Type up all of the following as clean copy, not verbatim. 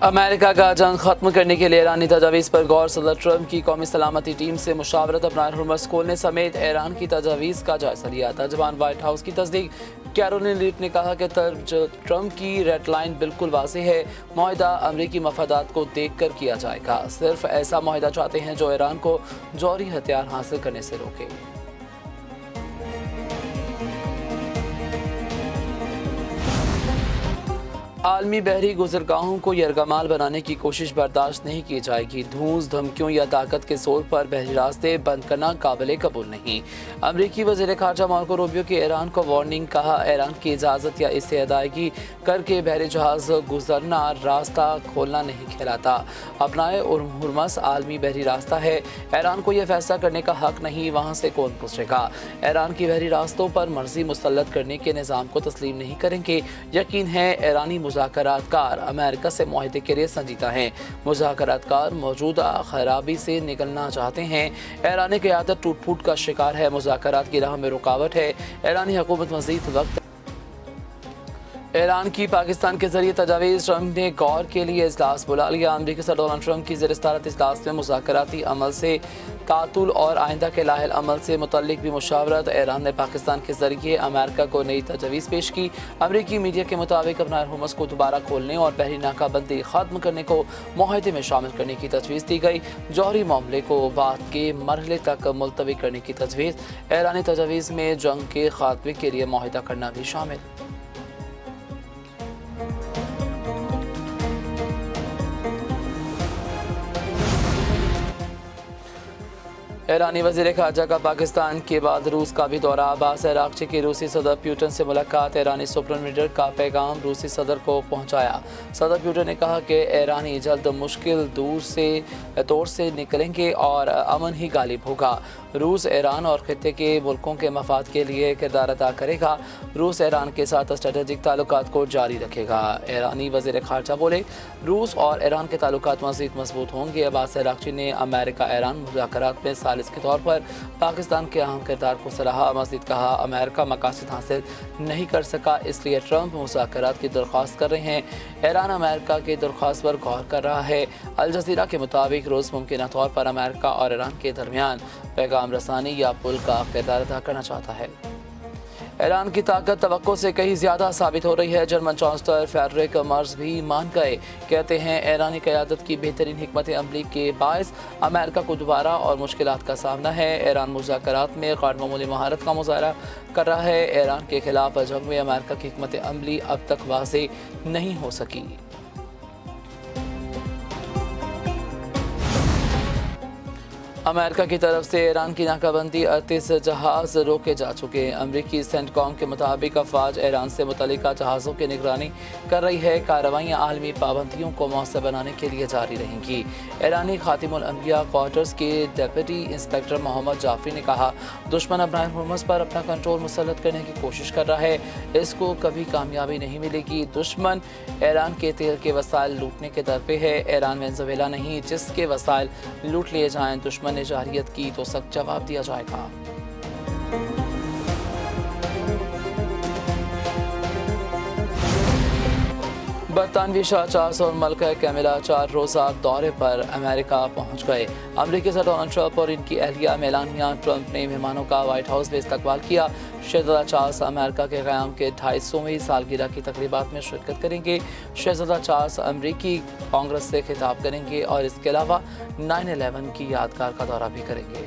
America का जंग खत्म करने के लिए ईरानी तजावीज़ पर गौर। सदर ट्रंप की कौमी सलामती टीम से मुशावरत, अपना हुर्मुज़ खोलने समेत ईरान की तजावीज़ का जायजा लिया। तर्जुमान व्हाइट हाउस की तस्दीक। कैरोलिन लीव ने कहा कि ट्रंप की रेड लाइन बिल्कुल वाज़ेह है, मुआहिदा अमरीकी मफादात को देख कर किया जाएगा। सिर्फ ऐसा मुआहिदा चाहते हैं जो ईरान को जौहरी हथियार हासिल करने से रोके। आलमी बहरी गुजरगाहों को यरगमाल बनाने की कोशिश बर्दाश्त नहीं की जाएगी। धूस, धमकियों या ताकत के जोर पर बहरी रास्ते बंद करना काबिल कबूल नहीं। अमरीकी वज़ीर ख़ारजा मार्को रूबियो की ईरान को वार्निंग। कहा, ईरान की इजाज़त या इससे अदायगी करके बहरी जहाज़ गुजरना रास्ता खोलना नहीं कहलाता। अपनाए हुर्मुज़ आलमी बहरी रास्ता है, ईरान को यह फैसला करने का हक नहीं वहाँ से कौन गुजरेगा। ईरान की बहरी रास्तों पर मर्जी मुसल्लत करने के निज़ाम को तस्लीम नहीं करेंगे। यकीन है ईरानी मुज़ाकरातकार अमेरिका से मुआहदे के लिए संजीदा हैं। मुज़ाकरातकार मौजूदा खराबी से निकलना चाहते हैं। ईरानी क़यादत टूट फूट का शिकार है, मुज़ाकरात की राह में रुकावट है। ईरानी हुकूमत मज़ीद वक्त। ईरान की पाकिस्तान के जरिए तजावीज़। ट्रंप ने गौर के लिए इजलास बुला लिया। अमरीकी सदर डोनाल्ड ट्रंप की ज़ेर-ए-सदारत इजलास में मुज़ाकराती अमल से तातुल और आइंदा के लाहिल अमल से मुतल्लिक भी मुशावरत। ईरान ने पाकिस्तान के जरिए अमेरिका को नई तजवीज़ पेश की। अमरीकी मीडिया के मुताबिक अपना हुर्मुज़ को दोबारा खोलने और बहरी नाकाबंदी ख़त्म करने को मुआहदे में शामिल करने की तजवीज़ दी गई। जौहरी मामले को बाद के मरहले तक मुलतवी करने की तजवीज़। ईरानी तजवीज़ में जंग के खात्मे के लिए मुआहदा करना भी शामिल। ईरानी वज़ीर ख़ारजा का पाकिस्तान के बाद रूस का भी दौरा। अब्बास अराग़ची की रूसी सदर पुतिन से मुलाकात। ईरानी सुप्रीम लीडर का पैगाम रूसी सदर को पहुंचाया। सदर पुतिन ने कहा कि ईरानी जल्द मुश्किल दौर से निकलेंगे और अमन ही गालिब होगा। रूस ईरान और खित्ते के मुल्कों के मफाद के लिए किरदार अदा करेगा। रूस ईरान के साथ स्ट्रेटेजिक ताल्लुकात को जारी रखेगा। ईरानी वज़ीर ख़ारजा बोले, रूस और ईरान के ताल्लुकात मज़ीद मजबूत होंगे। अब्बास अराग़ची ने अमेरिका ईरान मुज़ाकरात में सालिस के तौर पर पाकिस्तान के अहम किरदार को सराहा। मज़ीद कहा, अमेरिका मकासद हासिल नहीं कर सका, इसलिए ट्रंप मुज़ाकरात की दरख्वास्त कर रहे हैं। ईरान अमेरिका की दरख्वास्त पर गौर कर रहा है। अल जज़ीरा के मुताबिक रूस मुमकिन तौर पर अमेरिका और ईरान के दरमियान पैगाम रसानी या पुल का किरदार अदा करना चाहता है। ईरान की ताकत तवक्को से कहीं ज़्यादा साबित हो रही है। जर्मन चांसलर फ्रेडरिक मर्ज भी मान गए। कहते हैं, ईरानी क़यादत की बेहतरीन हिकमत अमली के बायस अमेरिका को दोबारा और मुश्किलात का सामना है। ईरान मुज़ाकरात में गैर मामूली महारत का मुज़ाहरा कर रहा है। ईरान के खिलाफ जंग में अमेरिका की हिकमत अमली अब तक वाज़ेह नहीं हो सकी। अमेरिका की तरफ से ईरान की नाकाबंदी 38 जहाज़ रोके जा चुके हैं। अमरीकी सेंटकॉम के मुताबिक अफवाज ईरान से मुतल्लिका जहाज़ों की निगरानी कर रही है। कार्रवाइयाँ आलमी पाबंदियों को मौसर बनाने के लिए जारी रहेंगी। ईरानी खातिमुल अंबिया क्वार्टर्स के डिप्टी इंस्पेक्टर मोहम्मद जाफरी ने कहा, दुश्मन अपना हुर्मुज़ पर अपना कंट्रोल मुसल्लत करने की कोशिश कर रहा है, इसको कभी कामयाबी नहीं मिलेगी। दुश्मन ईरान के तेल के वसाइल लूटने के दर पे है। ईरान वेनेज़ुएला नहीं, जिसके वसाइल लूट लिए जाएं, दुश्मन ने जारियत की तो सख्त जवाब दिया जाएगा। बरतानवी शाह चार्ल्स और मलका कैमिला 4 रोज़ा दौरे पर अमेरिका पहुंच गए। अमरीकी सदर डोनाल्ड ट्रंप और इनकी अहलिया मेलानिया ट्रंप ने मेहमानों का व्हाइट हाउस में इस्तकबाल किया। शहज़ादा चार्ल्स अमेरिका के क़याम के 250वीं सालगिरह की तकरीबात में शिरकत करेंगे। शहज़ादा चार्ल्स अमरीकी कांग्रेस से खिताब करेंगे और इसके अलावा 9/11 की यादगार का दौरा भी करेंगे।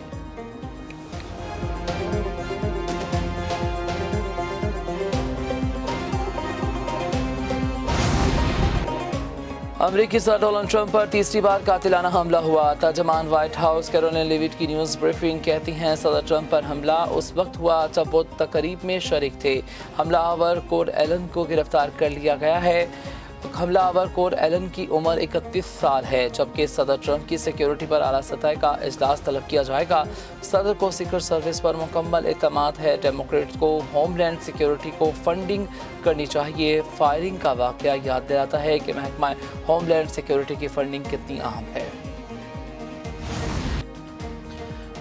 अमरीकी सदर डोनाल्ड ट्रंप पर तीसरी बार कातिलाना हमला हुआ। तर्जुमान व्हाइट हाउस कैरोलिन लीविट की न्यूज़ ब्रीफिंग कहती हैं, सदर ट्रंप पर हमला उस वक्त हुआ जब वो तकरीब में शरीक थे। हमलावर कोर एलन को गिरफ्तार कर लिया गया है। हमलावर कोर एलन की उम्र 31 साल है, जबकि सदर ट्रंप की सिक्योरिटी पर आला सतह का इजलास तलब किया जाएगा। सदर को सीक्रेट सर्विस पर मुकम्मल एतमाद है। डेमोक्रेट्स को होमलैंड सिक्योरिटी को फंडिंग करनी चाहिए। फायरिंग का वाक़या याद दिलाता है कि महकमा होमलैंड सिक्योरिटी की फंडिंग कितनी अहम है।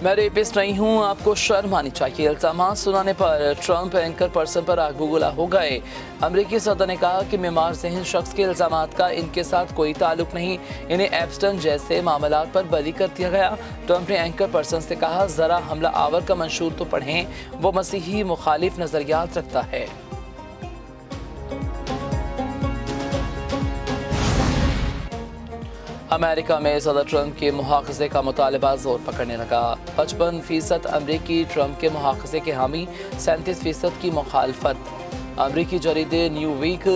मैं रेपिस्ट नहीं हूँ, आपको शर्म आनी चाहिए। इल्जामात सुनाने पर ट्रंप एंकर पर्सन पर आग बबूला हो गए। अमरीकी सदर ने कहा कि बीमार ज़हन शख्स के इल्जामात का इनके साथ कोई ताल्लुक नहीं, इन्हें एप्स्टन जैसे मामलात पर बरी कर दिया गया। ट्रंप ने एंकर पर्सन से कहा, ज़रा हमला आवर का मंशूर तो पढ़ें, वो मसीही मुखालिफ नज़रियात रखता है। अमेरिका में सदर ट्रंप के मुहाख़ज़े का मुतालबा ज़ोर पकड़ने लगा। 55% अमरीकी ट्रंप के मुहाख़ज़े के हामी, 37% की मुखालफत। अमरीकी जरीदे न्यू वीक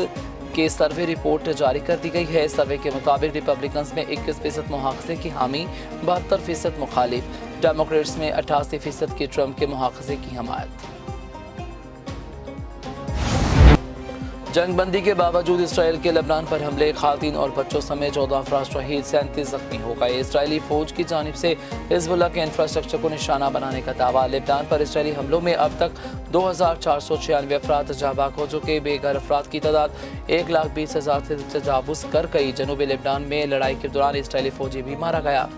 के सर्वे रिपोर्ट जारी कर दी गई है। सर्वे के मुताबिक रिपब्लिकन्स में 21% मुहाख़ज़े की हामी, 72% मुखालिफ। डेमोक्रेट्स में 88% की ट्रंप के मुहाख़ज़े की हमायत। जंग बंदी के बावजूद इसराइल के लेबनान पर हमले, खातून और बच्चों समेत 14 अफराद शहीद, 37 जख्मी हो गए। इसराइली फौज की जानिब से हिज़्बुल्लाह के इंफ्रास्ट्रक्चर को निशाना बनाने का दावा। लेबनान पर इसराइली हमलों में अब तक 2496 अफराद तजाबाक हो चुके। बेघर अफराद की तादाद 1,20,000 से तजावुज़ कर गई। जनूबी लेबनान में लड़ाई के दौरान इसराइली फौजी भी मारा गया।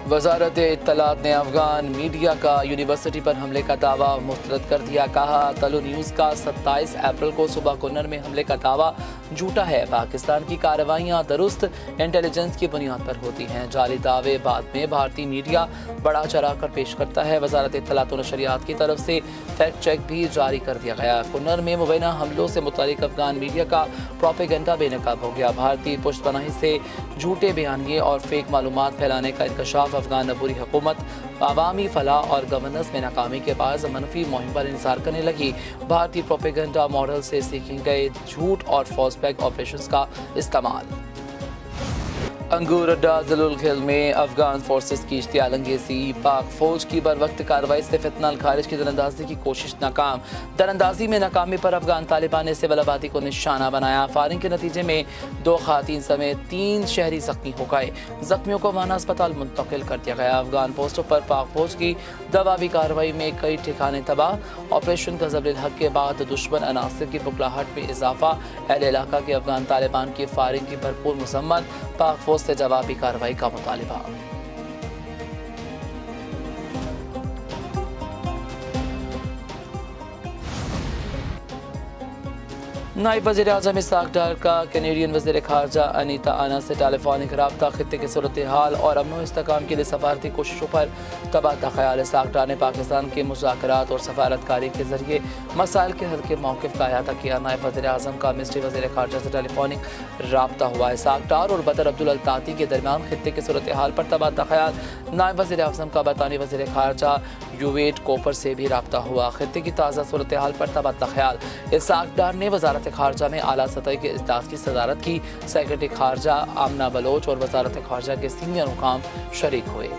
वजारत इत्तलात ने अफगान मीडिया का यूनिवर्सिटी पर हमले का दावा मुस्तरद कर दिया। कहा, तलु न्यूज़ का 27 अप्रैल को सुबह कुन्नर में हमले का दावा झूठा है। पाकिस्तान की कार्रवाइयाँ दुरुस्त इंटेलिजेंस की बुनियाद पर होती हैं। जाली दावे बाद में भारतीय मीडिया बड़ा चढ़ा कर पेश करता है। वजारत इत्तलात और नशरियात की तरफ से फैक्ट चेक भी जारी कर दिया गया। कुन्नर में मुबैना हमलों से मुतालिक अफगान मीडिया का प्रोपेगेंडा बेनकाब हो गया। भारतीय पुष्तपनाही से झूठे बयानिए और फेक मालूमात फैलाने का इंकशाफ। अफगान अबूरी हुकूमत अवामी फलाह और गवर्नेंस में नाकामी के बाद मनफी मुहिम पर इंतजार करने लगी। भारतीय प्रोपेगेंडा मॉडल से सीखे गए झूठ और फॉल्स फ्लैग ऑपरेशंस का इस्तेमाल। अंगूर अड्डा ज़िलुल खिल में अफगान फोर्सेस की इश्तियाल अंगेज़ी, पाक फौज की बर वक्त कार्रवाई से फितना खारिज की दरअंदाजी की कोशिश नाकाम। दरअंदाजी में नाकामी पर अफगान तालिबान ने सिविल आबादी को निशाना बनाया। फायरिंग के नतीजे में 2 खातून समेत 3 शहरी जख्मी हो गए। जख्मियों को वाना अस्पताल मुंतकिल कर दिया गया। अफगान पोस्टों पर पाक फौज की दवाबी कार्रवाई में कई ठिकाने तबाह। ऑपरेशन गज़ब अल हक के बाद दुश्मन अनासिर की बुखलाहट में इजाफा। अहले इलाका के अफगान तालिबान की फायरिंग की भरपूर मसम्मत। पाक फौज से जवाबी कार्रवाई का मुतालिबा। नायब वज़ीर आज़म इसहाक़ डार का कैनेडियन वज़ीर ख़ारजा अनीता आना से टेलीफोनिक रब्ता, खित्ते की सूरत हाल और अमन व इस्तेहकाम के लिए सफारती कोशिशों पर तबादला ख़याल। इसहाक़ डार ने पाकिस्तान के मुज़ाकरात और सफारतकारी के ज़रिए मसाइल के हल के मौक़िफ़ का अहाता किया। नायब वज़ीर आज़म का मिस्री वज़ीर ख़ारजा से टेलीफोनिक रब्ता हुआ। इसहाक़ डार और बदर अब्दुल अल्ताती के दरमियान खित्ते की सूरत हाल पर तबादला ख़याल। नायब वज़ीर आज़म का बरतानी वज़ीर ख़ारजा यूवेट कोपर से भी रब्ता हुआ। खित्ते की ताज़ा सूरत हाल पर तबादला ख़याल। इसहाक़ डार ने वज़ारत ख़ारजा में आला सतह के इजलास की सदारत की। सेक्रेटरी ख़ारजा आमना बलोच और वज़ारत ख़ारजा के सीनियर हुकाम शरीक हुए।